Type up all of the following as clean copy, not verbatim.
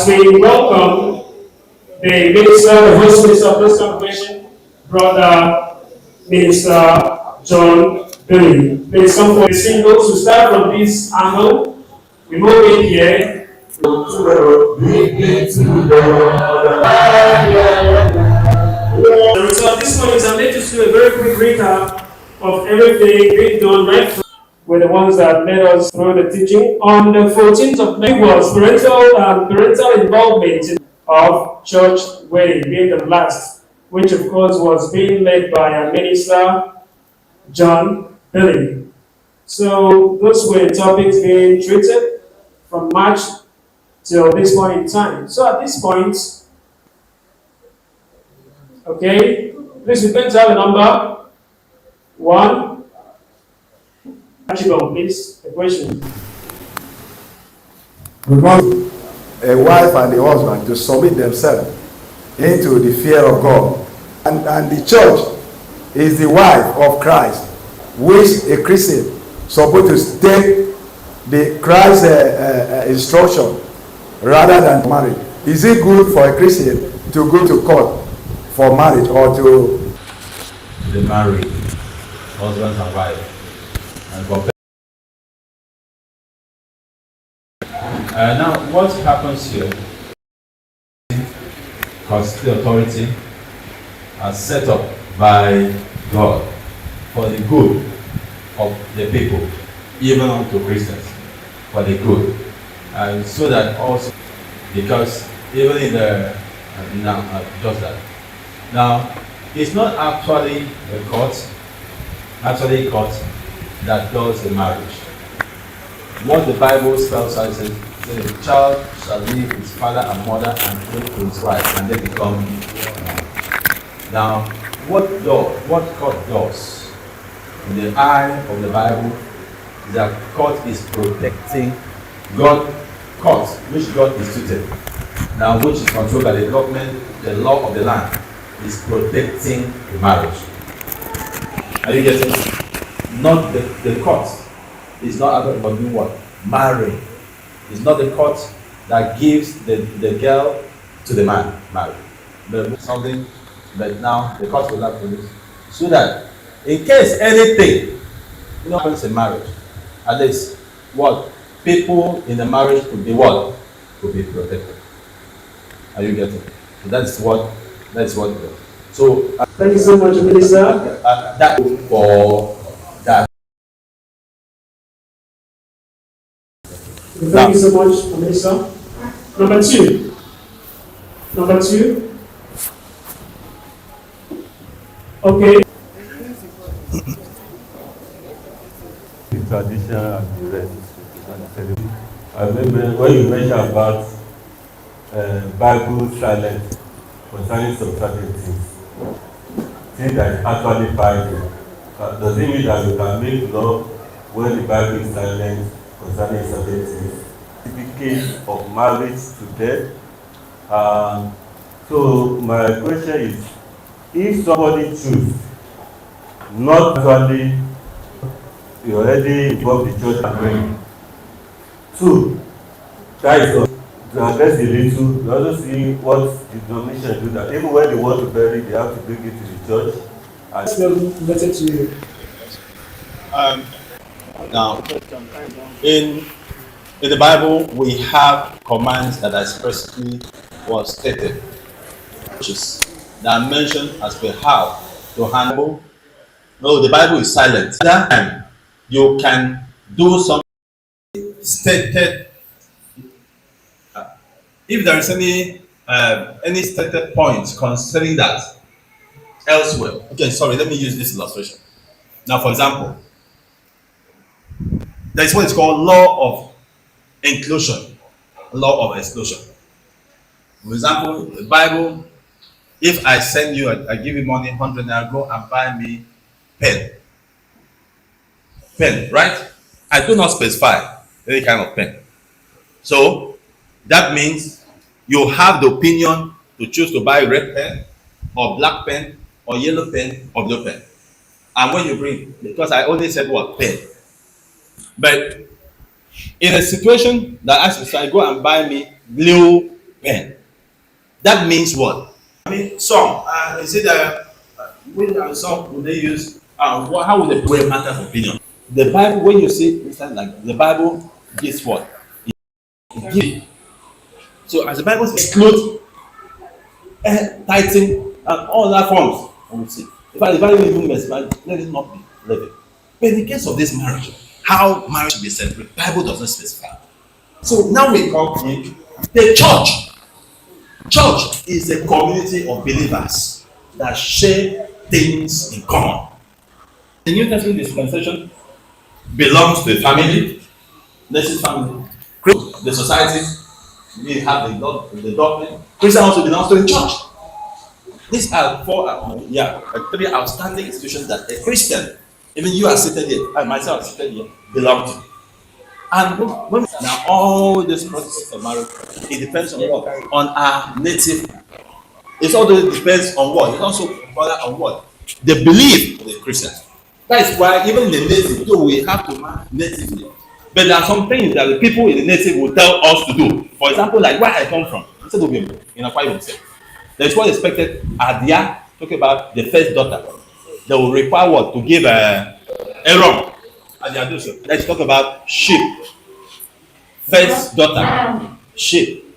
we welcome the minister, the host minister of this congregation, Brother Minister John Billy. Please come for the singles. We start from this angle. We move in here. So at this point, I'm going to do a very quick recap of everything being done right from with the ones that led us through the teaching. On the 14th of May was parental involvement of church wedding being the last, which of course was being led by our minister, John Billy. So those were topics being treated from March till this point in time. So at this point, okay, please we can have a number. 1. Chibueze, please, a question. We want a wife and a husband to submit themselves into the fear of God. And the church is the wife of Christ, which a Christian supposed to take the Christ instruction rather than marriage. Is it good for a Christian to go to court for marriage or to the married husband and wife and compare? Now, what happens here? Because the authority are set up by God for the good of the people, even unto Christians, for the good, and so that also, because even in the just that. Now, it's not actually a court that does the marriage. What the Bible spells out is the child shall leave his father and mother and cleave to his wife, and they become one. Now, what court does in the eye of the Bible is that court is protecting God, court which God instituted, now which is controlled by the government, the law of the land, is protecting the marriage. Are you getting it? Not the court is not about doing what? Marrying. It's not the court that gives the girl to the man married. But something that now the court will have to do. So that in case anything happens in marriage, at least what people in the marriage could be what? Could be protected. Are you getting it? So that's what so thank you so much, Minister. That for that. Thank you so much, Minister. Number two. Okay. The tradition and the rest. I remember when you mentioned about Bible silence concerning some certain things that is actually Bible. Does it mean that you can make law when the Bible is silent concerning certain things? Certificate of marriage to death. So my question is, if somebody choose not actually, you already involved the church and praying. Two, that is to address the little, we also see what the denomination do that. Even when they want to bury, they have to bring it to the church. And Related to you. Now, in the Bible, we have commands that are expressly was stated, which is that mentioned as per how to handle. No, the Bible is silent. That time, you can do something stated. If there is any stated points concerning that elsewhere. Okay, sorry, let me use this illustration. Now, for example, there is what is called law of inclusion, law of exclusion. For example, the Bible, if I send you, I give you money, 100 naira, go and buy me pen, right? I do not specify any kind of pen. So that means you have the opinion to choose to buy red pen or black pen or yellow pen or blue pen. And when you bring, because I only said what? Pen. But in a situation that I go and buy me blue pen. That means what? I mean, song. Is it which song would they use? How would they play matter of opinion? The Bible, when you see instance like the Bible gives what? It gives. So as the Bible excludes tithing and all other forms, I would say. In fact, the Bible even specifies let it not be living. But in the case of this marriage, how marriage should be celebrated, Bible does not specify. So now we come in the church. Church is a community of believers that share things in common. The New Testament dispensation belongs to a family, this family, the society, we have the doctrine. Christian also belongs to a church. These are three outstanding institutions that a Christian, even you are seated here, I myself are seated here, belong to. And now all this process of marriage, it depends on what? On our native. It also depends on what? It also depends on what? The belief of the Christians. That is why even the native, though we have to marry natively, but there are some things that the people in the native will tell us to do. For example, like where I come from, instead of in Akwa Ibom, there is what expected Adia, talking about the first daughter. They will require what? To give Aaron. And they are doing so. Let's talk about sheep. First daughter, sheep.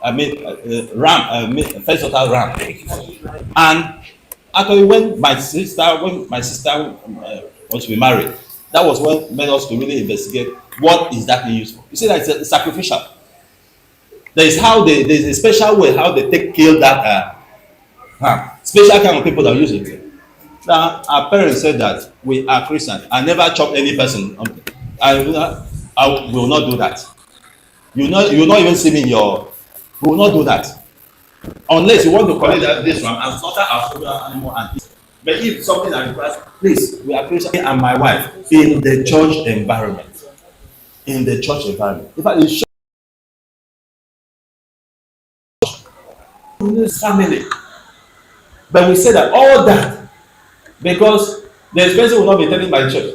Ram. First daughter, ram. And actually, when my sister wants to be married, that was when made us to really investigate what is that used for. You see, that it's sacrificial. There's a special way how they kill that special kind of people that use it. Now, our parents said that we are Christians. I never chop any person. I will not do that. You will not even see me in your. We will not do that. Unless you want to collect this one and slaughter our animal and eat. But if something that requires, please, we are Christian and my wife in the church environment. In the church environment. In fact, it's this family. But we say that all that because the expenses will not be taken by the church.